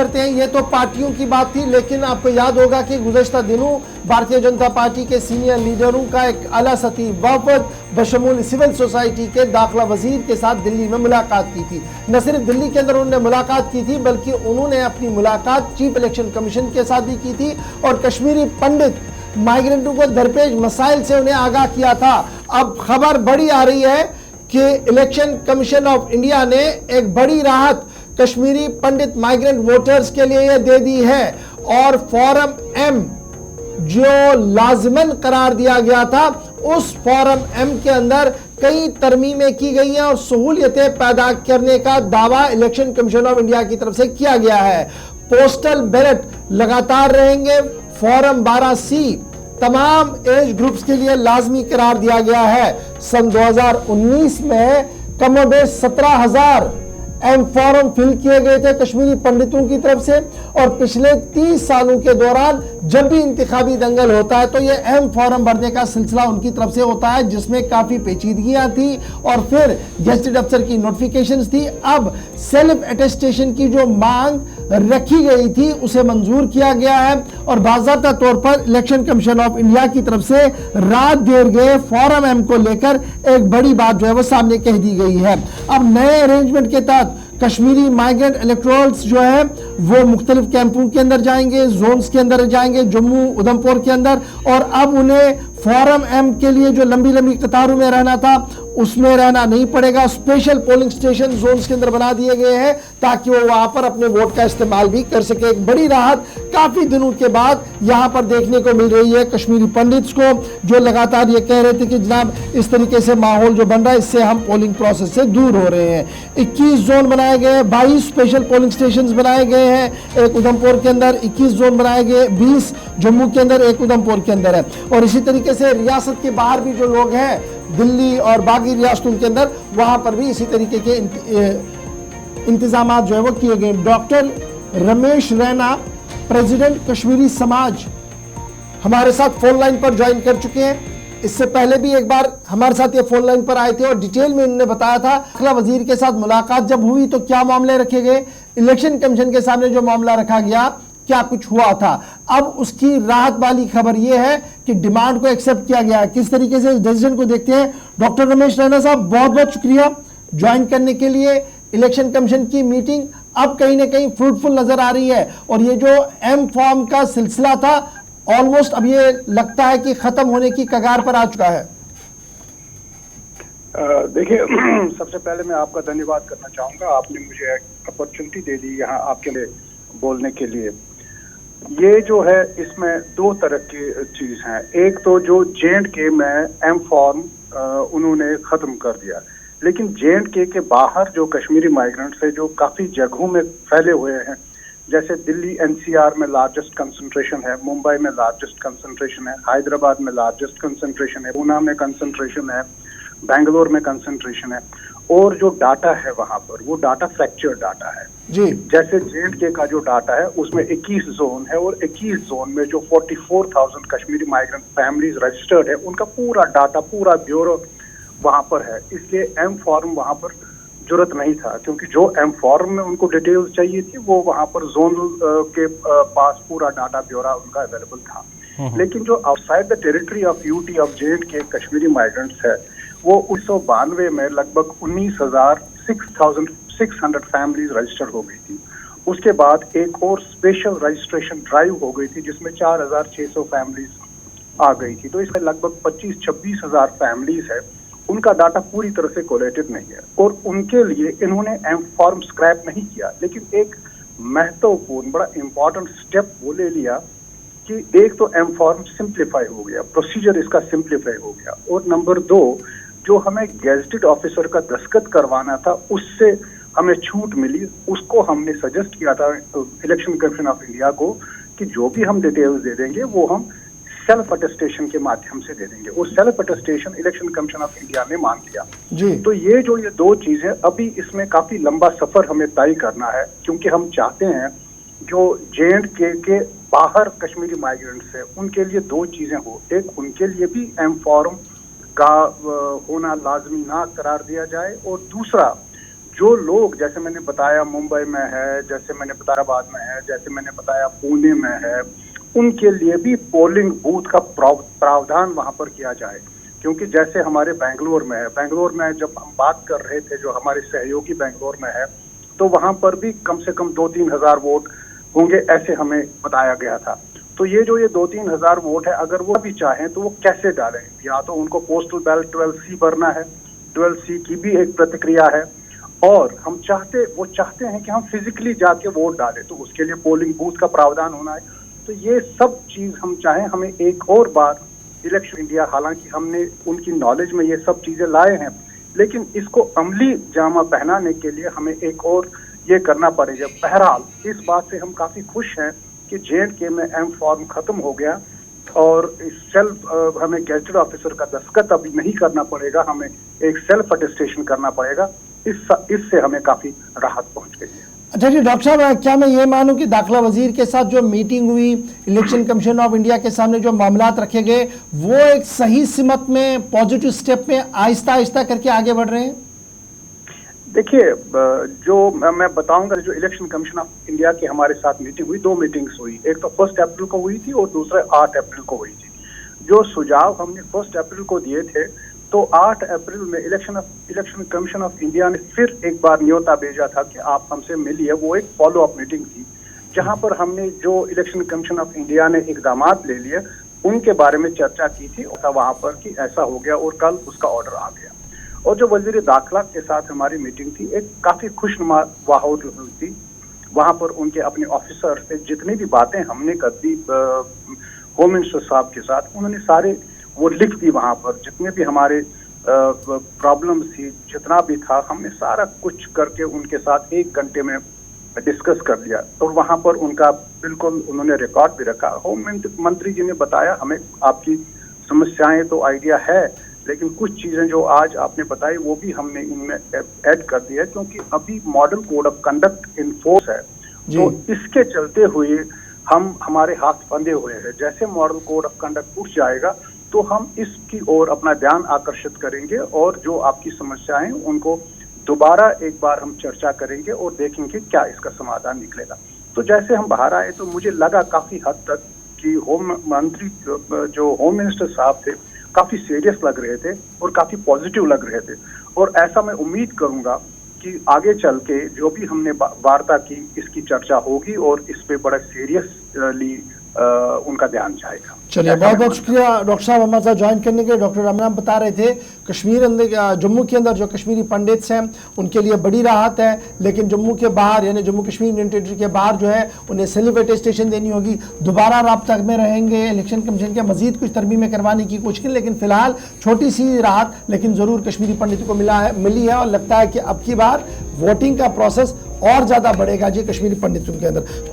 करते हैं। ये तो पार्टियों की बात थी, लेकिन आपको याद होगा कि गुज़श्ता दिनों भारतीय जनता पार्टी के सीनियर लीडरों का एक आला सतही वफद बशमूल सिविल सोसाइटी के दाखिला वजीर के साथ दिल्ली में मुलाकात की थी। न सिर्फ दिल्ली के अंदर उन्होंने मुलाकात की थी, बल्कि उन्होंने अपनी मुलाकात चीफ इलेक्शन कमीशन के साथ भी की थी और कश्मीरी पंडित माइग्रेंटों को दरपेश मसाइल से उन्हें आगाह किया था। अब खबर बड़ी आ रही है कि इलेक्शन कमीशन ऑफ इंडिया ने एक बड़ी राहत कश्मीरी पंडित माइग्रेंट वोटर्स के लिए दे दी है और फॉर्म एम जो लाजमन करार दिया गया था, उस फॉर्म एम के अंदर कई तरमीमें की गई हैं और सहूलियतें पैदा करने का दावा इलेक्शन कमीशन ऑफ इंडिया की तरफ से किया गया है। पोस्टल बैलेट लगातार रहेंगे। फॉर्म 12C तमाम एज ग्रुप्स के लिए लाजमी करार दिया गया है। सन 2019 में कमोबेश 17,000 एम फॉर्म फिल किए गए थे कश्मीरी पंडितों की तरफ से और पिछले 30 सालों के दौरान जब भी इंतखाबी दंगल होता है तो ये एम फॉर्म भरने का सिलसिला उनकी तरफ से होता है, जिसमें काफी पेचीदगियां थी और फिर गेजेटेड अफसर की नोटिफिकेशंस थी। अब सेल्फ अटेस्टेशन की जो मांग रखी गई थी उसे मंजूर किया गया है और बाज़ाब्ता तौर पर इलेक्शन कमीशन ऑफ इंडिया की तरफ से रात देर गए फॉर्म एम को लेकर एक बड़ी बात जो है वो सामने कह दी गई है। अब नए अरेंजमेंट के तहत कश्मीरी माइग्रेंट इलेक्टोरल्स जो है वो मुख्तलिफ कैंपों के अंदर जाएंगे, जोन्स के अंदर जाएंगे, जम्मू उधमपुर के अंदर, और अब उन्हें फॉर्म एम के लिए जो लंबी लंबी कतारों में रहना था उसमें रहना नहीं पड़ेगा। स्पेशल पोलिंग स्टेशन जोन्स के अंदर बना दिए गए हैं ताकि वो वहां पर अपने वोट का इस्तेमाल भी कर सके। एक बड़ी राहत काफी दिनों के बाद यहां पर देखने को मिल रही है कश्मीरी पंडित्स को, जो लगातार ये कह रहे थे कि जनाब इस तरीके से माहौल जो बन रहा है इससे हम पोलिंग प्रोसेस से दूर हो रहे हैं। 21 जोन बनाए गए, 22 स्पेशल पोलिंग स्टेशन बनाए गए हैं, एक उधमपुर के अंदर 21 जोन बनाए गए, 20 जम्मू के अंदर, एक उधमपुर के अंदर है। और इसी तरीके से रियासत के बाहर भी जो लोग हैं दिल्ली और बाकी रियासतों के अंदर, वहां पर भी इसी तरीके के इंतजाम जो है वो किए गए। डॉक्टर रमेश रैना, प्रेसिडेंट कश्मीरी समाज, हमारे साथ फोन लाइन पर ज्वाइन कर चुके हैं। इससे पहले भी एक बार हमारे साथ ये फोन लाइन पर आए थे और डिटेल में उन्होंने बताया था दाखिला वजीर के साथ मुलाकात जब हुई तो क्या मामले रखे गए, इलेक्शन कमीशन के सामने जो मामला रखा गया क्या कुछ हुआ था। अब उसकी राहत वाली खबर यह है कि डिमांड को एक्सेप्ट किया गया है। किस तरीके से इस डिसीजन को देखते हैं। डॉक्टर रमेश रैना साहब, बहुत बहुत शुक्रिया ज्वाइन करने के लिए। इलेक्शन कमीशन की मीटिंग अब कहीं ना कहीं फ्रूटफुल नजर आ रही है और ये जो एम फॉर्म का सिलसिला था ऑलमोस्ट अब ये लगता है कि खत्म होने की कगार पर आ चुका है। देखिए, सबसे पहले मैं आपका धन्यवाद करना चाहूंगा, आपने मुझे अपॉर्चुनिटी दे दी यहाँ आपके लिए बोलने के लिए। ये जो है इसमें दो तरह की चीज हैं। एक तो जो J&K में एम फॉर्म उन्होंने खत्म कर दिया, लेकिन J&K के बाहर जो कश्मीरी माइग्रेंट्स है जो काफी जगहों में फैले हुए हैं, जैसे दिल्ली NCR में लार्जेस्ट कंसंट्रेशन है, मुंबई में लार्जेस्ट कंसंट्रेशन है, हैदराबाद में लार्जेस्ट कंसंट्रेशन है, पूना में कंसंट्रेशन है, बेंगलोर में कंसंट्रेशन है, और जो डाटा है वहां पर वो डाटा फ्रैक्चर डाटा है जी। जैसे J&K का जो डाटा है उसमें 21 जोन है और 21 जोन में जो 44,000 कश्मीरी माइग्रेंट फैमिलीज रजिस्टर्ड है उनका पूरा डाटा, पूरा ब्यूरो वहां पर है। इसलिए एम फॉर्म वहां पर जरूरत नहीं था, क्योंकि जो एम फॉर्म में उनको डिटेल्स चाहिए थी वो वहां पर जोन के पास पूरा डाटा ब्योरा उनका अवेलेबल था। लेकिन जो outside the territory of UT of J&K Kashmiri migrants है वो 1992 में लगभग 19,600 फैमिलीज रजिस्टर हो गई थी। उसके बाद एक और स्पेशल रजिस्ट्रेशन ड्राइव हो गई थी जिसमें 4,600 फैमिलीज आ गई थी। तो इसमें लगभग 25-26 हजार फैमिलीज है, उनका डाटा पूरी तरह से कोलेटेड नहीं है और उनके लिए इन्होंने एम फॉर्म स्क्रैप नहीं किया, लेकिन एक महत्वपूर्ण बड़ा इंपॉर्टेंट स्टेप वो ले लिया कि एक तो एम फॉर्म सिंप्लीफाई हो गया, प्रोसीजर इसका सिंप्लीफाई हो गया, और नंबर 2 जो हमें गेजेटेड ऑफिसर का दस्तखत करवाना था उससे हमें छूट मिली। उसको हमने सजेस्ट किया था इलेक्शन कमीशन ऑफ इंडिया को कि जो भी हम डिटेल्स दे देंगे वो हम सेल्फ अटेस्टेशन के माध्यम से दे देंगे, और self attestation election commission of India ने मान लिया जी। तो ये दो चीजें, अभी इसमें काफी लंबा सफर हमें तय करना है, क्योंकि हम चाहते हैं जो J&K के बाहर कश्मीरी माइग्रेंट्स है उनके लिए दो चीजें हो। एक, उनके लिए भी एम फॉर्म का होना लाजमी ना करार दिया जाए, और दूसरा जो लोग, जैसे मैंने बताया मुंबई में है, जैसे मैंने बताया हैदराबाद में है, जैसे मैंने बताया पुणे में है, उनके लिए भी पोलिंग बूथ का प्रावधान वहां पर किया जाए। क्योंकि जैसे हमारे बेंगलोर में है, बेंगलोर में जब हम बात कर रहे थे, जो हमारे सहयोगी बेंगलोर में है, तो वहां पर भी कम से कम 2-3 हजार वोट होंगे ऐसे हमें बताया गया था। तो ये 2-3 हजार वोट है, अगर वो भी चाहें तो वो कैसे डालें? या तो उनको पोस्टल बैलेट 12C भरना है, 12C की भी एक प्रतिक्रिया है, और वो चाहते हैं कि हम फिजिकली जाके वोट डालें, तो उसके लिए पोलिंग बूथ का प्रावधान होना है। तो ये सब चीज हम चाहें, हमें एक और बार इलेक्शन इंडिया, हालांकि हमने उनकी नॉलेज में ये सब चीजें लाए हैं, लेकिन इसको अमली जामा पहनाने के लिए हमें एक और ये करना पड़ेगा। बहरहाल इस बात से हम काफी खुश हैं कि J&K में एम फॉर्म खत्म हो गया, और सेल्फ हमें गैजेटेड ऑफिसर का दस्तखत अभी नहीं करना पड़ेगा, हमें एक सेल्फ अटेस्टेशन करना पड़ेगा। इससे हमें काफी राहत पहुंच गई है। अच्छा जी डॉक्टर साहब, क्या मैं ये मानूं कि दाखिला वजीर के साथ जो मीटिंग हुई, इलेक्शन कमीशन ऑफ इंडिया के सामने जो मामलात रखे गए, वो एक सही सिमत में, पॉजिटिव स्टेप में आहिस्ता आहिस्ता करके आगे बढ़ रहे हैं? देखिए, जो मैं बताऊंगा, जो इलेक्शन कमीशन ऑफ इंडिया की हमारे साथ मीटिंग हुई, 2 मीटिंग्स हुई, एक तो 1 अप्रैल को हुई थी और दूसरा 8 अप्रैल को हुई थी। जो सुझाव हमने 1 अप्रैल को दिए थे, तो 8 अप्रैल में इलेक्शन कमीशन ऑफ इंडिया ने फिर एक बार न्योता भेजा था कि आप हमसे मिलिए। वो एक फॉलो अप मीटिंग थी, जहां पर हमने जो इलेक्शन कमीशन ऑफ इंडिया ने इकदामात ले लिए, उनके बारे में चर्चा की थी वहां पर कि ऐसा हो गया, और कल उसका ऑर्डर आ गया। और जो वजीर दाखिला के साथ हमारी मीटिंग थी, एक काफी खुशनुमा माहौल थी। वहां पर उनके अपने ऑफिसर से जितनी भी बातें हमने कर दी होम मिनिस्टर साहब के साथ, उन्होंने सारे वो लिख दी। वहां पर जितने भी हमारे प्रॉब्लम्स थी, जितना भी था, हमने सारा कुछ करके उनके साथ 1 घंटे में डिस्कस कर लिया। और वहां पर उनका बिल्कुल उन्होंने रिकॉर्ड भी रखा। होम मंत्री जी ने बताया, हमें आपकी समस्याएं तो आइडिया है, लेकिन कुछ चीजें जो आज आपने बताई वो भी हमने इनमें ऐड कर दी है, क्योंकि अभी model code of conduct in force है। तो इसके चलते हुए हमारे हाथ बंधे हुए हैं। जैसे मॉडल कोड ऑफ कंडक्ट उठ जाएगा तो हम इसकी ओर अपना ध्यान आकर्षित करेंगे, और जो आपकी समस्याएं उनको दोबारा एक बार हम चर्चा करेंगे और देखेंगे क्या इसका समाधान निकलेगा। तो जैसे हम बाहर आए तो मुझे लगा काफी हद तक कि होम मंत्री जो होम मिनिस्टर साहब थे, काफी सीरियस लग रहे थे और काफी पॉजिटिव लग रहे थे। और ऐसा मैं उम्मीद करूंगा कि आगे चल के जो भी हमने वार्ता की, इसकी चर्चा होगी और इस पे बड़ा सीरियसली उनका ध्यान जाएगा। चलिए, बहुत बहुत शुक्रिया डॉक्टर साहब हमारे साथ ज्वाइन करने के। डॉक्टर राम बता रहे थे कश्मीर अंदर, जम्मू के अंदर जो कश्मीरी पंडित्स हैं उनके लिए बड़ी राहत है, लेकिन जम्मू के बाहर यानी जम्मू कश्मीर यूनियन टेरिटरी के बाहर जो है उन्हें सेल्फ अटेस्टेशन देनी होगी। दोबारा राब्ता में रहेंगे, इलेक्शन कमीशन के मजीद कुछ तरमीमें करवाने की कोशिश की, लेकिन फिलहाल छोटी सी राहत लेकिन ज़रूर कश्मीरी पंडितों को मिली है। और लगता है कि अब की बार वोटिंग का प्रोसेस और ज़्यादा बढ़ेगा जी कश्मीरी पंडितों के अंदर।